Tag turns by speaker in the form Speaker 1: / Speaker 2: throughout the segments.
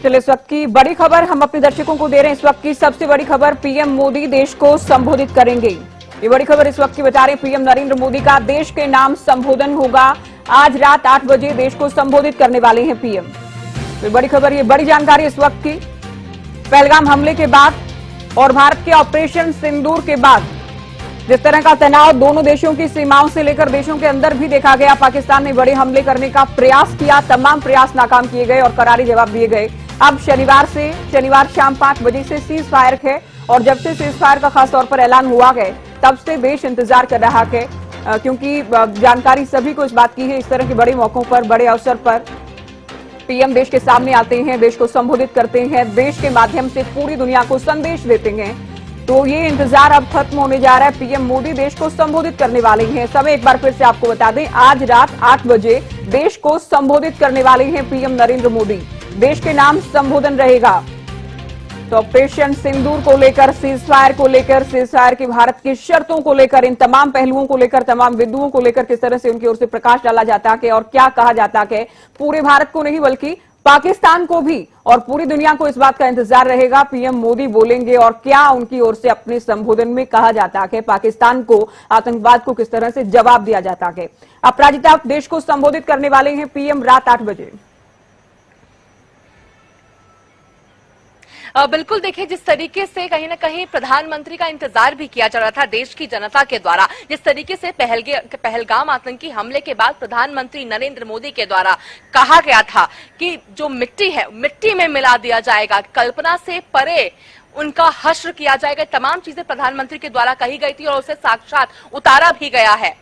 Speaker 1: चलिए इस वक्त की बड़ी खबर हम अपने दर्शकों को दे रहे हैं। इस वक्त की सबसे बड़ी खबर, पीएम मोदी देश को संबोधित करेंगे। ये बड़ी खबर इस वक्त की बता रहे हैं, पीएम नरेंद्र मोदी का देश के नाम संबोधन होगा। आज रात 8 बजे देश को संबोधित करने वाले हैं पीएम। ये बड़ी खबर, ये बड़ी जानकारी इस वक्त की। पहलगाम हमले के बाद और भारत के ऑपरेशन सिंदूर के बाद जिस तरह का तनाव दोनों देशों की सीमाओं से लेकर देशों के अंदर भी देखा गया, पाकिस्तान ने बड़े हमले करने का प्रयास किया, तमाम प्रयास नाकाम किए गए और करारी जवाब दिए गए। अब शनिवार शाम 5 बजे से सीज फायर है और जब से सीज फायर का खास तौर पर ऐलान हुआ है तब से देश इंतजार कर रहा है, क्योंकि जानकारी सभी को इस बात की है। इस तरह के बड़े मौकों पर, बड़े अवसर पर पीएम देश के सामने आते हैं, देश को संबोधित करते हैं, देश के माध्यम से पूरी दुनिया को संदेश देते हैं। तो ये इंतजार अब खत्म होने जा रहा है। पीएम मोदी देश को संबोधित करने वाले हैं। समय एक बार फिर से आपको बता दें, आज रात 8 बजे देश को संबोधित करने वाले हैं पीएम नरेंद्र मोदी। देश के नाम संबोधन रहेगा। तो ऑपरेशन सिंदूर को लेकर, सीज फायर को लेकर, सीज फायर की भारत की शर्तों को लेकर, इन तमाम पहलुओं को लेकर, तमाम बिंदुओं को लेकर किस तरह से उनकी ओर से प्रकाश डाला जाता है और क्या कहा जाता है, पूरे भारत को नहीं बल्कि पाकिस्तान को भी और पूरी दुनिया को इस बात का इंतजार रहेगा। पीएम मोदी बोलेंगे और क्या उनकी ओर से अपने संबोधन में कहा जाता है, पाकिस्तान को, आतंकवाद को किस तरह से जवाब दिया जाता है। अपराजिता देश को संबोधित करने वाले हैं पीएम रात 8 बजे।
Speaker 2: बिल्कुल, देखिए जिस तरीके से कहीं ना कहीं प्रधानमंत्री का इंतजार भी किया जा रहा था देश की जनता के द्वारा, जिस तरीके से पहलगाम आतंकी हमले के बाद प्रधानमंत्री नरेंद्र मोदी के द्वारा कहा गया था कि जो मिट्टी है मिट्टी में मिला दिया जाएगा, कल्पना से परे उनका हश्र किया जाएगा, तमाम चीजें प्रधानमंत्री के द्वारा कही गई थी और उसे साक्षात उतारा भी गया है।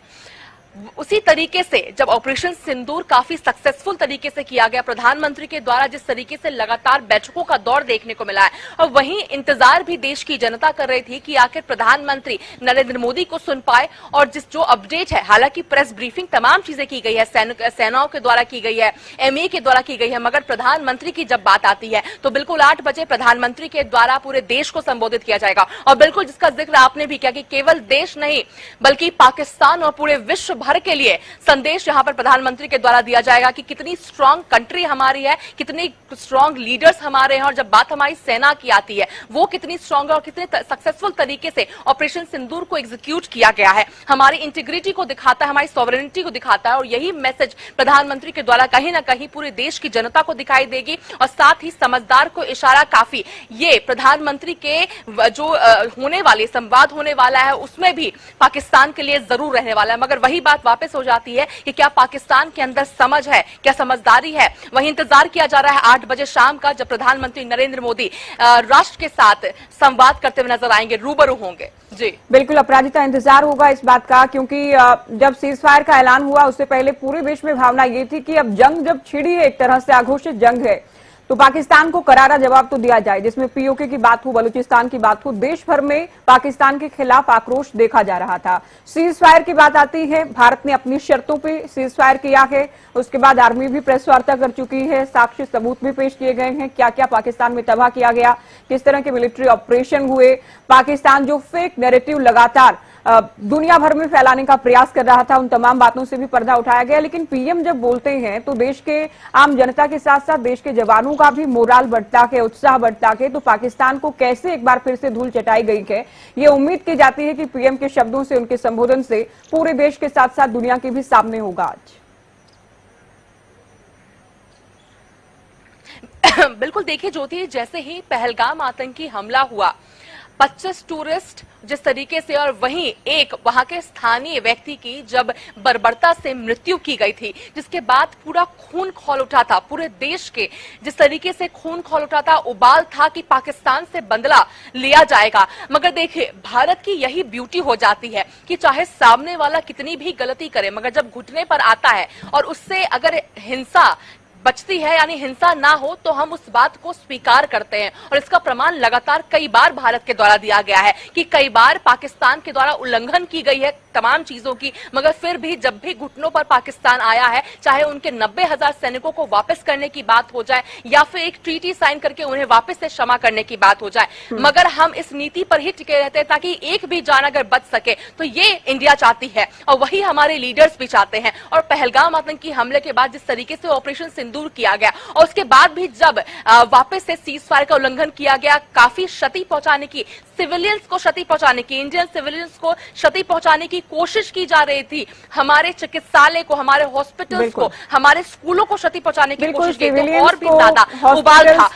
Speaker 2: उसी तरीके से जब ऑपरेशन सिंदूर काफी सक्सेसफुल तरीके से किया गया प्रधानमंत्री के द्वारा, जिस तरीके से लगातार बैठकों का दौर देखने को मिला है, और वहीं इंतजार भी देश की जनता कर रही थी कि आखिर प्रधानमंत्री नरेंद्र मोदी को सुन पाए और जो अपडेट है, हालांकि प्रेस ब्रीफिंग तमाम चीजें की गई है, सेनाओं के द्वारा की गई है, एमए के द्वारा की गई है, मगर प्रधानमंत्री की जब बात आती है तो बिल्कुल 8 बजे प्रधानमंत्री के द्वारा पूरे देश को संबोधित किया जाएगा। और बिल्कुल जिसका जिक्र आपने भी किया कि केवल देश नहीं बल्कि पाकिस्तान और पूरे विश्व भर के लिए संदेश यहां पर प्रधानमंत्री के द्वारा दिया जाएगा कि कितनी स्ट्रांग कंट्री हमारी है, कितनी स्ट्रांग लीडर्स हमारे हैं, और जब बात हमारी सेना की आती है वो कितनी स्ट्रांग है और कितने सक्सेसफुल तरीके से ऑपरेशन सिंदूर को एग्जीक्यूट किया गया है। हमारी इंटीग्रिटी को दिखाता है, हमारी सॉवरेनिटी को दिखाता है, और यही मैसेज प्रधानमंत्री के द्वारा कहीं ना कहीं पूरे देश की जनता को दिखाई देगी। और साथ ही समझदार को इशारा काफी, ये प्रधानमंत्री के जो होने वाले संवाद होने वाला है उसमें भी पाकिस्तान के लिए जरूर रहने वाला है। मगर वही बात वापस हो जाती है कि क्या पाकिस्तान के अंदर समझ है, क्या समझदारी है। वही इंतजार किया जा रहा है 8 बजे शाम का, जब प्रधानमंत्री नरेंद्र मोदी राष्ट्र के साथ संवाद करते हुए नजर आएंगे, रूबरू होंगे। जी बिल्कुल
Speaker 1: अपराजिता, इंतजार होगा इस बात का, क्योंकि जब सीज फायर का ऐलान हुआ उससे पहले पूरे देश में भावना ये थी कि अब जंग जब छिड़ी है, एक तरह से आघोषित जंग है, तो पाकिस्तान को करारा जवाब तो दिया जाए, जिसमें पीओके की बात हो, बलूचिस्तान की बात हो, देश भर में पाकिस्तान के खिलाफ आक्रोश देखा जा रहा था। सीज फायर की बात आती है, भारत ने अपनी शर्तों पे सीज फायर किया है, उसके बाद आर्मी भी प्रेस वार्ता कर चुकी है, साक्ष्य सबूत भी पेश किए गए हैं, क्या क्या पाकिस्तान में तबाह किया गया, किस तरह के मिलिट्री ऑपरेशन हुए, पाकिस्तान जो फेक नैरेटिव लगातार दुनिया भर में फैलाने का प्रयास कर रहा था, उन तमाम बातों से भी पर्दा उठाया गया। लेकिन पीएम जब बोलते हैं तो देश के आम जनता के साथ साथ देश के जवानों का भी मोराल बढ़ता है, उत्साह बढ़ता है। तो पाकिस्तान को कैसे एक बार फिर से धूल चटाई गई है, ये उम्मीद की जाती है कि पीएम के शब्दों से, उनके संबोधन से पूरे देश के साथ साथ दुनिया के भी सामने होगा आज।
Speaker 2: बिल्कुल, देखिए ज्योति, जैसे ही पहलगाम आतंकी हमला हुआ, 25 टूरिस्ट जिस तरीके से और वहीं एक वहां के स्थानीय व्यक्ति की जब बर्बरता से मृत्यु की गई थी, जिसके बाद पूरा खून खौल उठा था, पूरे देश के जिस तरीके से खून खौल उठा था, उबाल था कि पाकिस्तान से बदला लिया जाएगा। मगर देखिए, भारत की यही ब्यूटी हो जाती है कि चाहे सामने वाला कितनी भी गलती करे, मगर जब घुटने पर आता है और उससे अगर हिंसा बचती है, यानी हिंसा ना हो, तो हम उस बात को स्वीकार करते हैं। और इसका प्रमाण लगातार कई बार भारत के द्वारा दिया गया है कि कई बार पाकिस्तान के द्वारा उल्लंघन की गई है तमाम चीजों की, मगर फिर भी जब भी घुटनों पर पाकिस्तान आया है, चाहे उनके 90,000 सैनिकों को वापस करने की बात हो जाए या फिर एक ट्रीटी साइन करके उन्हें वापस से क्षमा करने की बात हो जाए, मगर हम इस नीति पर ही टिके रहते हैं ताकि एक भी जान अगर बच सके। तो ये इंडिया चाहती है और वही हमारे लीडर्स भी चाहते हैं। और पहलगाम आतंकी हमले के बाद जिस तरीके से ऑपरेशन सिंदूर किया गया और उसके बाद भी जब वापस से सीज फायर का उल्लंघन किया गया, काफी क्षति पहुंचाने की, सिविलियंस को क्षति पहुंचाने की, इंडियन सिविलियंस को क्षति पहुंचाने की कोशिश की जा रही थी, हमारे चिकित्सालय को, हमारे हॉस्पिटल्स को, हमारे स्कूलों को क्षति पहुंचाने की कोशिश की, तो और भी ज्यादा उबाल था।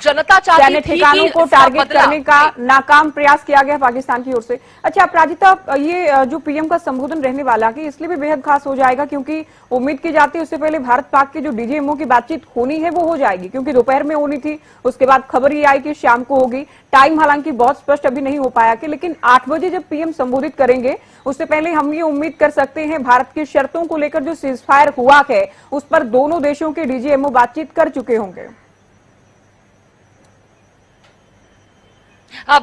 Speaker 2: जनता चाहती थी
Speaker 1: ठिकानों को टारगेट करने का नाकाम प्रयास किया गया पाकिस्तान की ओर से। अच्छा अपराजिता, ये जो पीएम का संबोधन रहने वाला कि इसलिए भी बेहद खास हो जाएगा क्योंकि उम्मीद की जाती है उससे पहले भारत पाक की जो डीजीएमओ की बातचीत होनी है वो हो जाएगी, क्योंकि दोपहर में होनी थी, उसके बाद खबर ये आई कि शाम को होगी। टाइम हालांकि बहुत स्पष्ट अभी नहीं हो पाया कि, लेकिन 8 बजे जब पीएम संबोधित करेंगे उससे पहले हम ये उम्मीद कर सकते हैं भारत की शर्तों को लेकर जो सीजफायर हुआ है उस पर दोनों देशों के डीजीएमओ बातचीत कर चुके होंगे।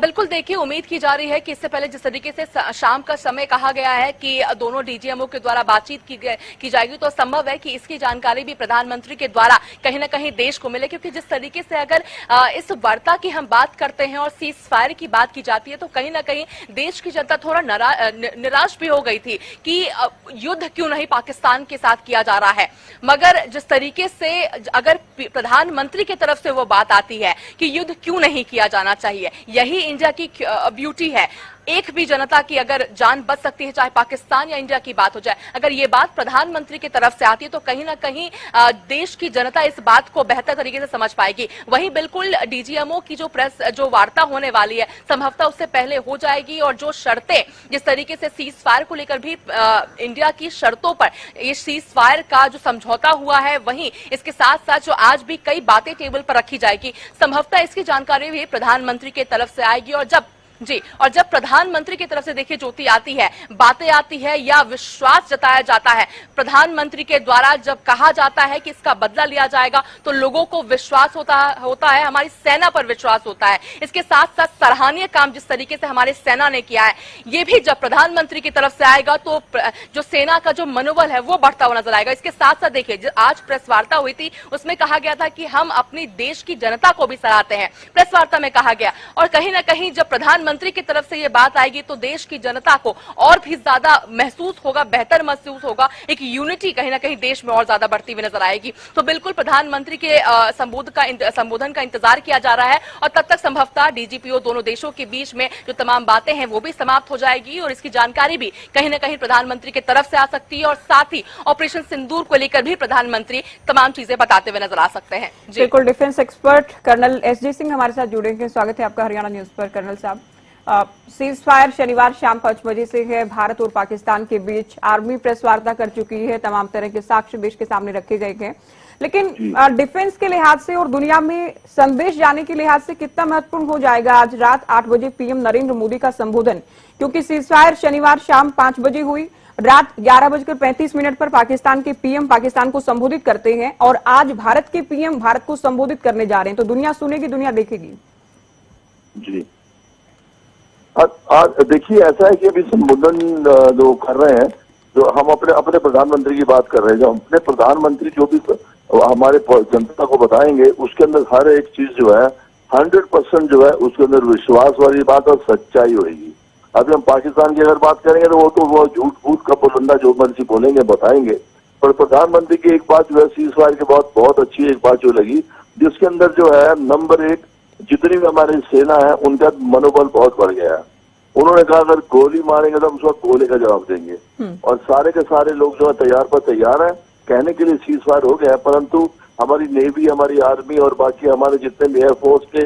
Speaker 2: बिल्कुल, देखिए उम्मीद की जा रही है कि इससे पहले जिस तरीके से शाम का समय कहा गया है कि दोनों डीजीएमओ के द्वारा बातचीत की जाएगी, तो संभव है कि इसकी जानकारी भी प्रधानमंत्री के द्वारा कहीं ना कहीं देश को मिले, क्योंकि जिस तरीके से अगर इस वार्ता की हम बात करते हैं और सीज फायर की बात की जाती है तो कहीं ना कहीं देश की जनता थोड़ा निराश भी हो गई थी कि युद्ध क्यों नहीं पाकिस्तान के साथ किया जा रहा है। मगर जिस तरीके से अगर प्रधानमंत्री की तरफ से वो बात आती है कि युद्ध क्यों नहीं किया जाना चाहिए, यही इंडिया की ब्यूटी है। एक भी जनता की अगर जान बच सकती है, चाहे पाकिस्तान या इंडिया की बात हो जाए, अगर ये बात प्रधानमंत्री की तरफ से आती है तो कहीं ना कहीं देश की जनता इस बात को बेहतर तरीके से समझ पाएगी। वहीं बिल्कुल डीजीएमओ की जो वार्ता होने वाली है संभवतः उससे पहले हो जाएगी, और जो शर्तें जिस तरीके से सीज फायर को लेकर भी इंडिया की शर्तों पर ये सीज फायर का जो समझौता हुआ है, वहीं इसके साथ साथ जो आज भी कई बातें टेबल पर रखी जाएगी, संभवतः इसकी जानकारी भी प्रधानमंत्री की तरफ से आएगी। और जब प्रधानमंत्री की तरफ से देखिए ज्योति आती है, बातें आती है या विश्वास जताया जाता है, प्रधानमंत्री के द्वारा जब कहा जाता है कि इसका बदला लिया जाएगा तो लोगों को विश्वास होता है, हमारी सेना पर विश्वास होता है। इसके साथ साथ सराहनीय काम जिस तरीके से हमारी सेना ने किया है, ये भी जब प्रधानमंत्री की तरफ से आएगा तो जो सेना का जो मनोबल है वो बढ़ता हुआ नजर आएगा। इसके साथ साथ देखिए आज प्रेस वार्ता हुई थी, उसमें कहा गया था कि हम अपनी देश की जनता को भी सराहते हैं, प्रेस वार्ता में कहा गया। और कहीं ना कहीं जब प्रधानमंत्री की तरफ से ये बात आएगी तो देश की जनता को और भी ज्यादा महसूस होगा, बेहतर महसूस होगा, एक यूनिटी कहीं ना कहीं देश में और ज्यादा बढ़ती हुई नजर आएगी। तो बिल्कुल प्रधानमंत्री के संबोधन का इंतजार किया जा रहा है, और तब तक संभवतः डीजीपीओ दोनों देशों के बीच में जो तमाम बातें हैं वो भी समाप्त हो जाएगी, और इसकी जानकारी भी कहीं ना कहीं प्रधानमंत्री की तरफ से आ सकती है, और साथ ही ऑपरेशन सिंदूर को लेकर भी प्रधानमंत्री तमाम चीजें बताते हुए नजर आ सकते हैं।
Speaker 1: बिल्कुल, defence expert colonel SJ Singh हमारे साथ जुड़ेंगे। स्वागत है आपका हरियाणा न्यूज पर कर्नल साहब। सीज फायर शनिवार शाम 5 बजे से है। भारत और पाकिस्तान के बीच आर्मी प्रेस वार्ता कर चुकी है, तमाम तरह के साक्ष्य देश के सामने रखे गए हैं, लेकिन डिफेंस के लिहाज से और दुनिया में संदेश जाने के लिहाज से कितना महत्वपूर्ण हो जाएगा आज रात 8 बजे पीएम नरेंद्र मोदी का संबोधन, क्योंकि सीज फायर शनिवार शाम 5 बजे हुई, रात 11:35 पर पाकिस्तान के पीएम पाकिस्तान को संबोधित करते हैं, और आज भारत के पीएम भारत को संबोधित करने जा रहे हैं, तो दुनिया सुनेगी, दुनिया देखेगी।
Speaker 3: जी देखिए, ऐसा है कि अभी संबोधन जो कर रहे हैं, जो हम अपने प्रधानमंत्री की बात कर रहे हैं, जो अपने प्रधानमंत्री जो भी हमारे जनता को बताएंगे उसके अंदर हर एक चीज जो है 100% जो है उसके अंदर विश्वास वाली बात और सच्चाई होगी। अभी हम पाकिस्तान की अगर बात करेंगे तो वो झूठ फूट का पुलंदा जो मर्जी बोलेंगे बताएंगे, पर प्रधानमंत्री की एक बात जो है सीज फायर की बहुत अच्छी एक बात जो लगी, जिसके अंदर जो है नंबर 1 जितनी भी हमारी सेना है उनका मनोबल बहुत बढ़ गया है। उन्होंने कहा अगर गोली मारेंगे तो हम उसका गोले का जवाब देंगे, और सारे के सारे लोग जो है तैयार है कहने के लिए सीज फायर हो गया है, परंतु हमारी नेवी, हमारी आर्मी और बाकी हमारे जितने भी एयरफोर्स के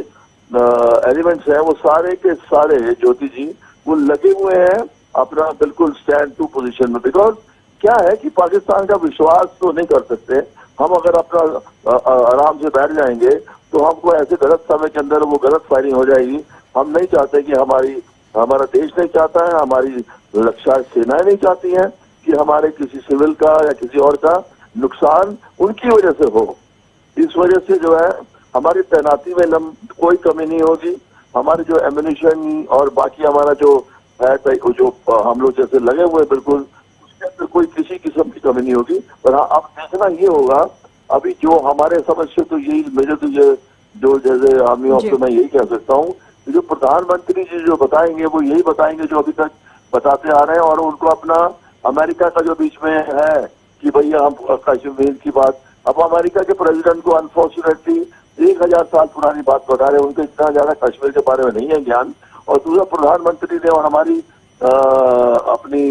Speaker 3: एलिमेंट्स हैं वो सारे के सारे ज्योति जी वो लगे हुए हैं अपना बिल्कुल स्टैंड टू पोजीशन में। बिकॉज क्या है कि पाकिस्तान का विश्वास तो नहीं कर सकते हम, अगर अपना आराम से बैठ जाएंगे तो हमको ऐसे गलत समय के अंदर वो गलत फायरिंग हो जाएगी। हम नहीं चाहते कि हमारा देश नहीं चाहता है, हमारी रक्षा सेनाएं नहीं चाहती हैं कि हमारे किसी सिविल का या किसी और का नुकसान उनकी वजह से हो। इस वजह से जो है हमारी तैनाती में कोई कमी नहीं होगी, हमारी जो एम्युनिशन और बाकी हमारा जो है तो जो हम लोग जैसे लगे हुए हैं बिल्कुल, उसके अंदर कोई किसी किस्म की कमी नहीं होगी। पर हाँ, अब देखना ये होगा, अभी जो हमारे समस्या तो यही, मेरे तो ये जो जैसे आर्मी ऑफिसर मैं यही कह सकता हूँ, जो प्रधानमंत्री जी जो बताएंगे वो यही बताएंगे जो अभी तक बताते आ रहे हैं। और उनको अपना अमेरिका का जो बीच में है कि भैया हम कश्मीर की बात, अब अमेरिका के प्रेसिडेंट को अनफॉर्चुनेटली 1000 साल पुरानी बात बता रहे हैं, उनको इतना ज्यादा कश्मीर के बारे में नहीं है ज्ञान। और दूसरा, प्रधानमंत्री ने और हमारी अपनी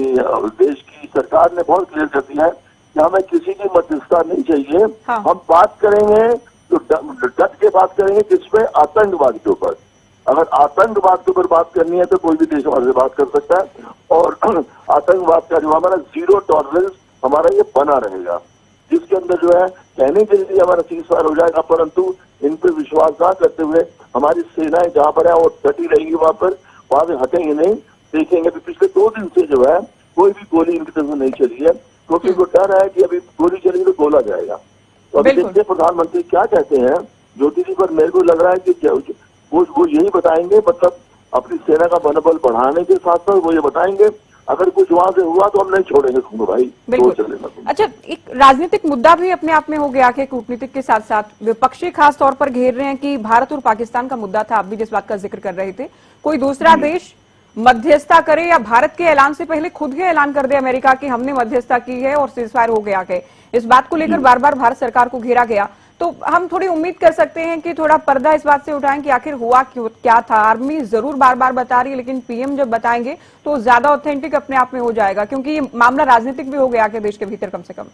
Speaker 3: देश की सरकार ने बहुत क्लियर कर दिया है कि हमें किसी की मध्यस्थता नहीं चाहिए।
Speaker 1: हाँ।
Speaker 3: हम बात करेंगे तो डट के बात करेंगे, किसपे? आतंकवाद के ऊपर। अगर आतंकवाद के ऊपर बात करनी है तो कोई भी देश हमारे से बात कर सकता है, और आतंकवाद का जो हमारा 0 टॉलरेंस हमारा ये बना रहेगा, जिसके अंदर जो है कहने के लिए हमारा सीज फायर हो जाएगा, परंतु इन पर विश्वास ना करते हुए हमारी सेनाएं जहां पर है वो डटी रहेगी, वहां से हटेंगे नहीं। देखेंगे कि पिछले 2 दिन से जो है कोई भी गोली इनकी तरफ से नहीं चली है, क्योंकि उनको डर है कि अभी गोली चलेगी तो गोला जाएगा। तो अभी देखते प्रधानमंत्री क्या कहते हैं ज्योति जी, पर मेरे को लग रहा है कि वो यही बताएंगे, मतलब अपनी सेना का मनोबल बढ़ाने के साथ साथ वो ये बताएंगे अगर कुछ वहां से हुआ तो हम नहीं छोड़ेंगे तुमको भाई, तो चलेगा।
Speaker 1: अच्छा, एक राजनीतिक मुद्दा भी अपने आप में हो गया कि कूटनीतिक के साथ साथ विपक्षी खास तौर पर घेर रहे हैं कि भारत और पाकिस्तान का मुद्दा था, आप भी जिस बात का जिक्र कर रहे थे, कोई दूसरा देश मध्यस्थता करे या भारत के ऐलान से पहले खुद ही ऐलान कर दे अमेरिका कि हमने मध्यस्थता की है और सीजफायर हो गया है। इस बात को लेकर बार बार भारत सरकार को घेरा गया, तो हम थोड़ी उम्मीद कर सकते हैं कि थोड़ा पर्दा इस बात से उठाएं कि आखिर हुआ क्या था। आर्मी जरूर बार बार बता रही है, लेकिन पीएम जब बताएंगे तो ज्यादा ऑथेंटिक अपने आप में हो जाएगा, क्योंकि ये मामला राजनीतिक भी हो गया के देश के भीतर कम से कम।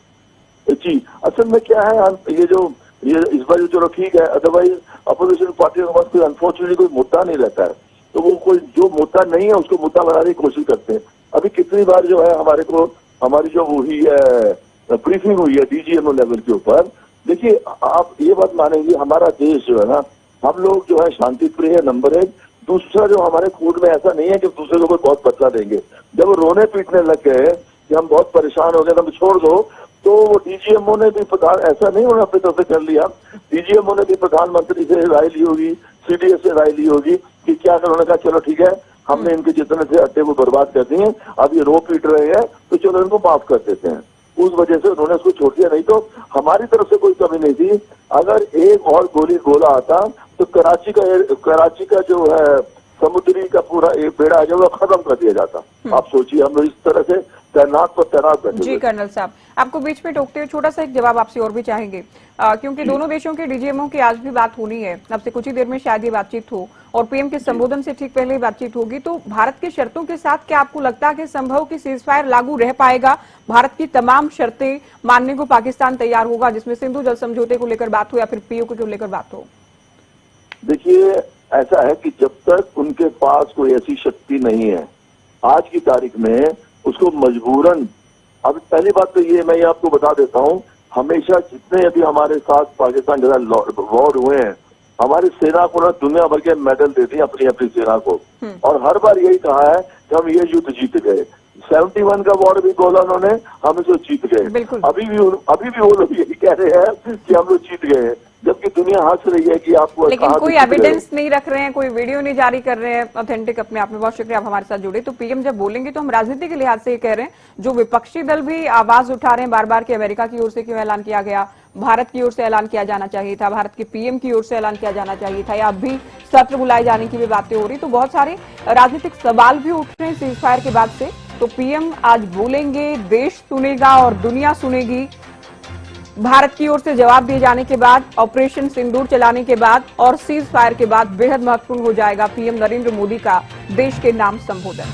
Speaker 3: जी, असल में क्या है, ये इस बार चलो ठीक है, अदरवाइज अपोजिशन पार्टियों के पास कोई अनफॉर्चुनेटली कोई मुद्दा नहीं रहता है, तो वो कोई जो मुद्दा नहीं है उसको मुद्दा बनाने की कोशिश करते हैं। अभी कितनी बार जो है हमारी जो हुई है ब्रीफिंग हुई है डीजीएमओ लेवल के ऊपर। देखिए, आप ये बात मानेंगे, हमारा देश जो है ना, हम लोग जो है शांति प्रिय है नंबर 1। दूसरा, जो हमारे खून में ऐसा नहीं है कि दूसरे लोगों को बहुत बदला देंगे। जब वो रोने पीटने लग गए कि हम बहुत परेशान हो गए, हम छोड़ दो, तो वो डीजीएमओ ने भी ऐसा नहीं उन्होंने अपनी तरफ से कर लिया, डीजीएमओ ने भी प्रधानमंत्री से राय ली होगी, सीडीएस से राय ली होगी कि क्या कर, उन्होंने कहा चलो ठीक है, हमने इनके जितने थे अड्डे वो बर्बाद कर दिए, अब ये रो पीट रहे हैं तो चलो इनको माफ कर देते हैं। उस वजह से उन्होंने उसको छोड़ दिया, नहीं तो हमारी तरफ से कोई कमी नहीं थी। अगर एक और गोला आता तो कराची का जो है समुद्री का पूरा एक बेड़ा है जो वो खत्म कर दिया जाता। आप सोचिए, हम लोग इस तरह से तैनात बैठे।
Speaker 1: जी कर्नल साहब, आपको बीच में टोकते हुए छोटा सा एक जवाब आपसे और भी चाहेंगे, क्योंकि दोनों देशों के डीजीएमओ की आज भी बात होनी है, अब से कुछ ही देर में शायद ये बातचीत हो और पीएम के संबोधन से ठीक पहले ही बातचीत होगी। तो भारत की शर्तों के साथ क्या आपको लगता है कि संभव कि सीजफायर लागू रह पाएगा? भारत की तमाम शर्तें मानने को पाकिस्तान तैयार होगा, जिसमें सिंधु जल समझौते को लेकर बात हो या फिर पीओके को लेकर बात हो?
Speaker 3: देखिए, ऐसा है कि जब तक उनके पास कोई ऐसी शक्ति नहीं है आज की तारीख में, उसको मजबूरन, अब पहली बात तो ये मैं आपको बता देता हूँ, हमेशा जितने अभी हमारे साथ पाकिस्तान के साथ वॉर हुए हैं, हमारी सेना को ना दुनिया भर के मेडल दे दिए अपनी सेना को, और हर बार यही कहा है कि हम ये युद्ध जीत गए। 71 का वॉर भी बोला उन्होंने, हम इसको जीत गए। अभी भी वो लोग यही कह रहे हैं कि हम लोग जीत गए, जबकि दुनिया हंस रही है कि आपको,
Speaker 1: लेकिन कोई एविडेंस नहीं रख रहे हैं, कोई वीडियो नहीं जारी कर रहे हैं ऑथेंटिक अपने आप में। बहुत शुक्रिया आप हमारे साथ जुड़े। तो पीएम जब बोलेंगे तो हम राजनीति के लिहाज से ये कह रहे हैं, जो विपक्षी दल भी आवाज उठा रहे हैं बार बार कि अमेरिका की ओर से क्यों ऐलान किया गया, भारत की ओर से ऐलान किया जाना चाहिए था, भारत के पीएम की ओर से ऐलान किया जाना चाहिए था, या अब भी सत्र बुलाए जाने की भी बातें हो रही। तो बहुत सारे राजनीतिक सवाल भी उठ रहे हैं सीजफायर के बाद से। तो पीएम आज बोलेंगे, देश सुनेगा और दुनिया सुनेगी। भारत की ओर से जवाब दिए जाने के बाद, ऑपरेशन सिंदूर चलाने के बाद और सीज फायर के बाद बेहद महत्वपूर्ण हो जाएगा पीएम नरेंद्र मोदी का देश के नाम संबोधन।